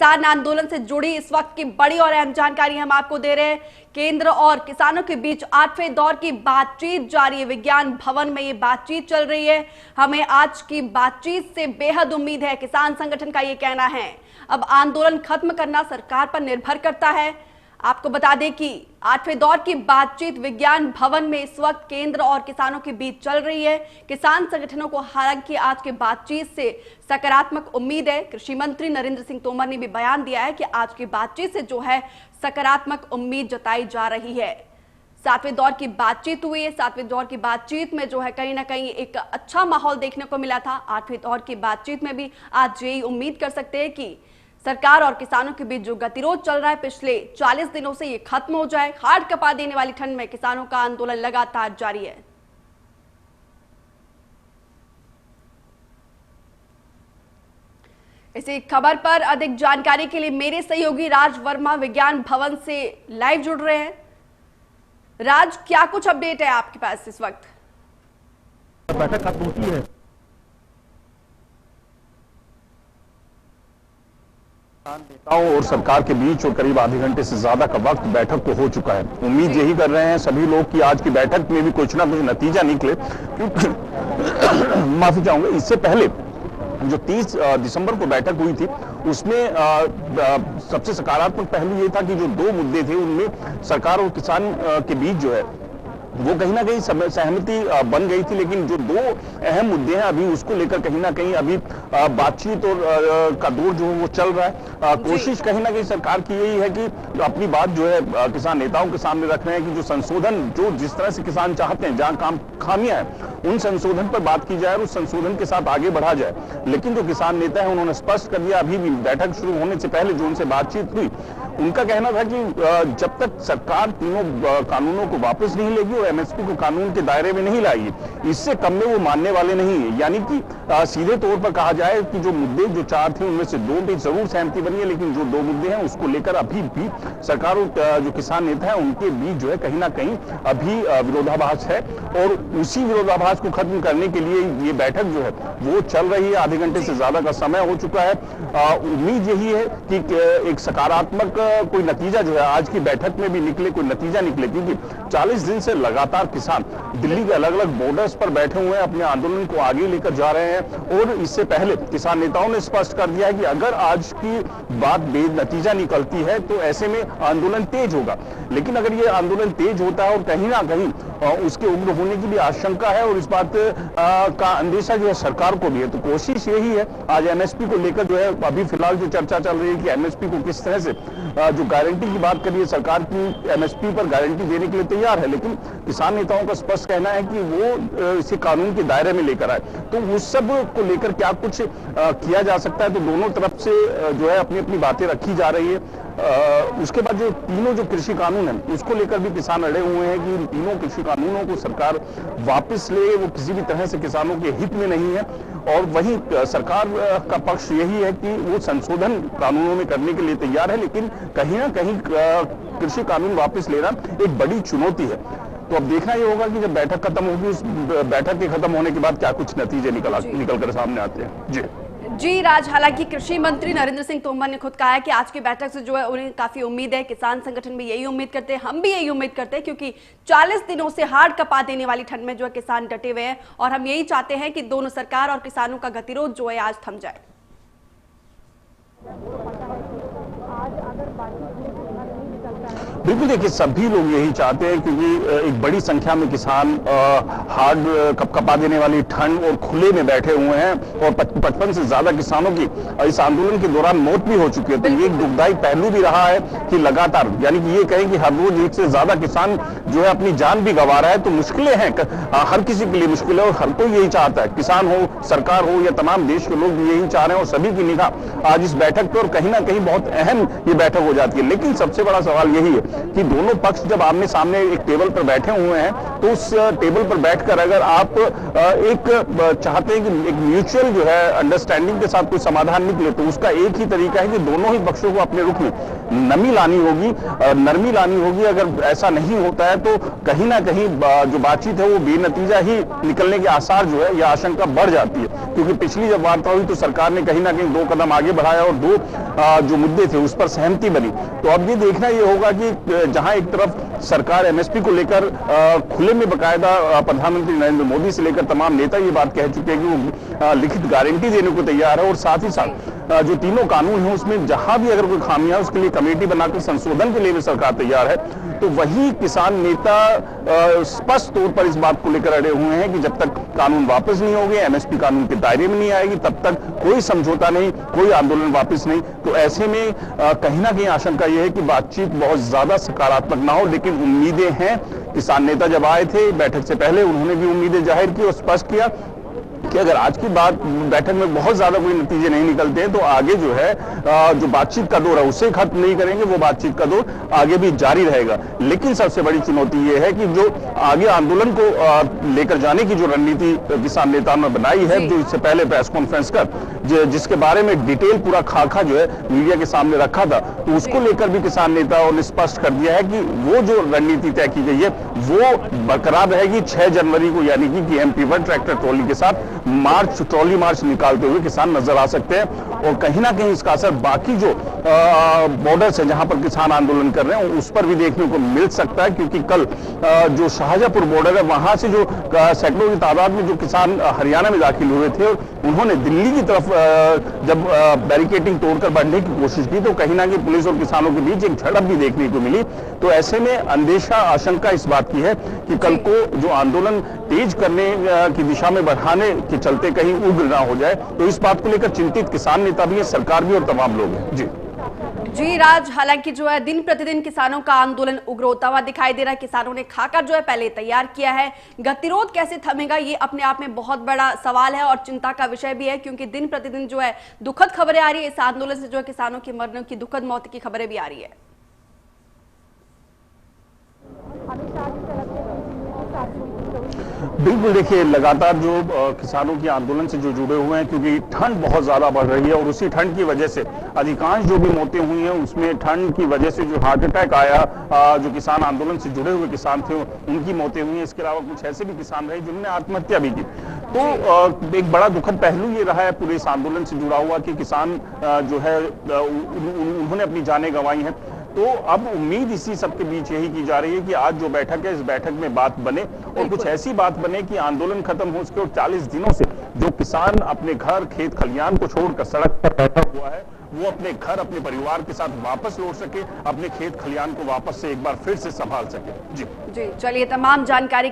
किसान आंदोलन से जुड़ी इस वक्त की बड़ी और अहम जानकारी हम आपको दे रहे हैं। केंद्र और किसानों के बीच 8वें दौर की बातचीत जारी है। विज्ञान भवन में ये बातचीत चल रही है। हमें आज की बातचीत से बेहद उम्मीद है, किसान संगठन का ये कहना है। अब आंदोलन खत्म करना सरकार पर निर्भर करता है। आपको बता दें कि 8वें दौर की बातचीत विज्ञान भवन में इस वक्त केंद्र और किसानों के बीच चल रही है। किसान संगठनों को हालांकि आज की बातचीत से सकारात्मक उम्मीद है। कृषि मंत्री नरेंद्र सिंह तोमर ने भी बयान दिया है कि आज की बातचीत से जो है सकारात्मक उम्मीद जताई जा रही है। 7वें दौर की बातचीत हुई है। 7वें दौर की बातचीत में जो है कहीं ना कहीं एक अच्छा माहौल देखने को मिला था। 8वें दौर की बातचीत में भी आज यही उम्मीद कर सकते हैं कि सरकार और किसानों के बीच जो गतिरोध चल रहा है पिछले 40 दिनों से ये खत्म हो जाए। हाड़ कपा देने वाली ठंड में किसानों का आंदोलन लगातार जारी है। इसी खबर पर अधिक जानकारी के लिए मेरे सहयोगी राज वर्मा विज्ञान भवन से लाइव जुड़ रहे हैं। राज, क्या कुछ अपडेट है आपके पास इस वक्त? बैठक खत्म होती है। नेताओं और सरकार के बीच और करीब आधे घंटे से ज्यादा का वक्त बैठक को हो चुका है। उम्मीद यही कर रहे हैं सभी लोग कि आज की बैठक में भी कुछ ना कुछ नतीजा निकले, क्योंकि माफी चाहूंगा, इससे पहले जो 30 दिसंबर को बैठक हुई थी उसमें सबसे सकारात्मक पहलू ये था कि जो दो मुद्दे थे उनमें सरकार और किसान के बीच जो है वो कहीं ना कहीं सहमति बन गई थी। लेकिन जो दो अहम मुद्दे हैं अभी उसको लेकर कहीं ना कहीं अभी बातचीत और का दौर जो है वो चल रहा है। कोशिश कहीं ना कहीं सरकार की यही है कि अपनी बात जो है किसान नेताओं के सामने रख रहे हैं कि जो संशोधन जो जिस तरह से किसान चाहते हैं, जहां खामियां हैं उन संशोधन पर बात की जाए और उस संशोधन के साथ आगे बढ़ा जाए। लेकिन जो किसान नेता है उन्होंने स्पष्ट कर दिया, अभी भी बैठक शुरू होने से पहले जो उनसे बातचीत हुई उनका कहना था कि जब तक सरकार तीनों कानूनों को वापस नहीं लेगी और एमएसपी को कानून के दायरे में नहीं लाएगी, इससे कम में वो मानने वाले नहीं है। यानी कि सीधे तौर पर कहा जाए कि जो मुद्दे जो चार थे उनमें से दो पे जरूर सहमति बनी है, लेकिन जो दो मुद्दे हैं उसको लेकर अभी भी सरकार और जो किसान नेता है उनके बीच जो है कहीं ना कहीं अभी विरोधाभास है। और उसी विरोधाभास को खत्म करने के लिए ये बैठक जो है वो चल रही है। आधे घंटे से ज्यादा का समय हो चुका है। उम्मीद यही है कि एक सकारात्मक कोई नतीजा जो है आज की बैठक में भी निकले, कोई नतीजा निकले, क्योंकि 40 दिन से लगातार किसान दिल्ली के अलग अलग बॉर्डर्स पर बैठे हुए हैं, अपने आंदोलन को आगे लेकर जा रहे हैं। और इससे पहले किसान नेताओं ने स्पष्ट कर दिया है कि अगर आज की बात बेनतीजा निकलती है तो ऐसे में आंदोलन तेज होगा। लेकिन अगर ये आंदोलन तेज होता है और कहीं ना कहीं उसके उग्र होने की भी आशंका है और इस बात का अंदेशा जो है सरकार को भी है, तो कोशिश यही है आज एमएसपी को लेकर जो है अभी फिलहाल जो चर्चा चल रही है कि एमएसपी को किस तरह से जो गारंटी की बात करिए, सरकार की एमएसपी पर गारंटी देने के लिए तैयार है, लेकिन किसान नेताओं का स्पष्ट कहना है कि वो इसे कानून के दायरे में लेकर आए। तो उस सब को लेकर क्या कुछ किया जा सकता है, तो दोनों तरफ से जो है अपनी अपनी बातें रखी जा रही है। उसके बाद जो तीनों जो कृषि कानून है उसको लेकर भी किसान अड़े हुए हैं कि इन तीनों कृषि कानूनों को सरकार वापस ले, वो किसी भी तरह से किसानों के हित में नहीं है। और वहीं सरकार का पक्ष यही है कि वो संशोधन कानूनों में करने के लिए तैयार है, लेकिन कहीं ना कहीं कृषि कानून वापस लेना एक बड़ी चुनौती है। तो अब देखना ये होगा कि जब बैठक खत्म होगी, उस बैठक के खत्म होने के बाद क्या कुछ नतीजे निकल कर सामने आते हैं। जी राज, हालांकि कृषि मंत्री नरेंद्र सिंह तोमर ने खुद कहा है कि आज की बैठक से जो है उन्हें काफी उम्मीद है। किसान संगठन भी यही उम्मीद करते हैं, हम भी यही उम्मीद करते हैं, क्योंकि 40 दिनों से हाड़ कपा देने वाली ठंड में जो है किसान डटे हुए हैं और हम यही चाहते हैं कि दोनों सरकार और किसानों का गतिरोध जो है आज थम जाए। बिल्कुल, देखिए सभी लोग यही चाहते हैं, क्योंकि एक बड़ी संख्या में किसान हाड़ कपकपा देने वाली ठंड और खुले में बैठे हुए हैं और 55 से ज्यादा किसानों की इस आंदोलन के दौरान मौत भी हो चुकी है। तो ये एक दुखदायी पहलू भी रहा है कि लगातार, यानी कि ये कहें कि हर रोज एक से ज्यादा किसान जो है अपनी जान भी गंवा रहा है। तो मुश्किलें हैं, हर किसी के लिए मुश्किल है और हर कोई यही चाहता है, किसान हो, सरकार हो या तमाम देश के लोग भी यही चाह रहे हैं। और सभी की निगाह आज इस बैठक पर, और कहीं ना कहीं बहुत अहम ये बैठक हो जाती है। लेकिन सबसे बड़ा सवाल यही है कि दोनों पक्ष जब आमने सामने एक टेबल पर बैठे हुए हैं तो उस टेबल पर बैठकर अगर आप एक चाहते हैं कि एक म्यूचुअल जो है अंडरस्टैंडिंग के साथ कोई समाधान निकले, तो उसका एक ही तरीका है कि दोनों ही पक्षों को अपने रुख में नमी लानी होगी, नरमी लानी होगी। अगर ऐसा नहीं होता है तो कहीं ना कहीं जो बातचीत है वो बेनतीजा ही निकलने के आसार जो है या आशंका बढ़ जाती है, क्योंकि पिछली जब वार्ता हुई तो सरकार ने कहीं ना कहीं 2 कदम आगे बढ़ाया और 2 जो मुद्दे थे उस पर सहमति बनी। तो अब ये देखना ये होगा कि जहां एक तरफ सरकार एमएसपी को लेकर खुले में बकायदा प्रधानमंत्री नरेंद्र मोदी से लेकर तमाम नेता ये बात कह चुके हैं कि वो लिखित गारंटी देने को तैयार है, और साथ ही साथ जो तीनों कानून हैं उसमें जहां भी अगर कोई खामियां उसके लिए कमेटी बनाकर संशोधन के लिए भी सरकार तैयार है, तो वही किसान नेता स्पष्ट तौर पर इस बात को लेकर अड़े हुए हैं कि जब तक कानून वापस नहीं होंगे, एमएसपी कानून के दायरे में नहीं आएगी, तब तक कोई समझौता नहीं, कोई आंदोलन वापस नहीं। तो ऐसे में कहीं ना कहीं आशंका यह है कि बातचीत बहुत ज्यादा सकारात्मक ना हो, लेकिन उम्मीदें हैं। किसान नेता जब आए थे बैठक से पहले उन्होंने भी उम्मीदें जाहिर की और स्पष्ट किया कि अगर आज की बैठक में बहुत ज्यादा कोई नतीजे नहीं निकलते हैं तो आगे जो है जो बातचीत का दौर है उसे खत्म नहीं करेंगे, वो बातचीत का दौर आगे भी जारी रहेगा। लेकिन सबसे बड़ी चुनौती ये है कि जो आगे आंदोलन को लेकर जाने की जो रणनीति किसान नेताओं ने बनाई है, जो इससे पहले प्रेस कॉन्फ्रेंस कर जिसके बारे में डिटेल पूरा खाका जो है मीडिया के सामने रखा था, तो उसको लेकर भी किसान नेताओं ने स्पष्ट कर दिया है कि वो जो रणनीति तय की गई है वो बरकरार रहेगी। 6 जनवरी को यानी कि एमपी पर ट्रैक्टर ट्रॉली के साथ ट्रॉली मार्च निकालते हुए किसान नजर आ सकते हैं, और कहीं ना कहीं इसका असर बाकी जो बॉर्डर्स है जहां पर किसान आंदोलन कर रहे हैं उस पर भी देखने को मिल सकता है, क्योंकि कल जो शाहजहांपुर बॉर्डर है वहां से जो सैकड़ों की तादाद में जो किसान हरियाणा में दाखिल हुए थे उन्होंने दिल्ली की तरफ जब बैरिकेडिंग तोड़कर बढ़ने की कोशिश की तो कहीं ना कहीं पुलिस और किसानों के बीच एक झड़प भी देखने को मिली। तो ऐसे में अंदेशा आशंका इस बात की है कि कल को जो आंदोलन तेज करने की दिशा में बढ़ाने के चलते कहीं उग्र ना हो जाए, तो इस बात को लेकर चिंतित किसान नेता भी है, सरकार भी और तमाम लोग हैं। जी राज, हालांकि जो है दिन प्रतिदिन किसानों का आंदोलन उग्र होता हुआ दिखाई दे रहा है। किसानों ने खाका जो है पहले तैयार किया है, गतिरोध कैसे थमेगा ये अपने आप में बहुत बड़ा सवाल है और चिंता का विषय भी है, क्योंकि दिन प्रतिदिन जो है दुखद खबरें आ रही है। इस आंदोलन से जो है किसानों की मरने की दुखद मौत की खबरें भी आ रही है। बिल्कुल, देखिए लगातार जो किसानों के आंदोलन से जो जुड़े हुए हैं, क्योंकि ठंड बहुत ज्यादा बढ़ रही है और उसी ठंड की वजह से अधिकांश जो भी मौतें हुई हैं उसमें ठंड की वजह से जो हार्ट अटैक आया, जो किसान आंदोलन से जुड़े हुए किसान थे उनकी मौतें हुई हैं। इसके अलावा कुछ ऐसे भी किसान रहे जिन्होंने आत्महत्या भी की। तो एक बड़ा दुखद पहलू ये रहा है पूरे इस आंदोलन से जुड़ा हुआ कि किसान जो है उन्होंने अपनी जानें गंवाई हैं। तो अब उम्मीद इसी सबके बीच यही की जा रही है कि आज जो बैठक है इस बैठक में बात बने और कुछ ऐसी बात बने कि आंदोलन खत्म हो सके और 40 दिनों से जो किसान अपने घर खेत खलियान को छोड़कर सड़क पर बैठा हुआ है वो अपने घर अपने परिवार के साथ वापस लौट सके, अपने खेत खलियान को वापस से एक बार फिर से संभाल सके। जी चलिए, तमाम जानकारी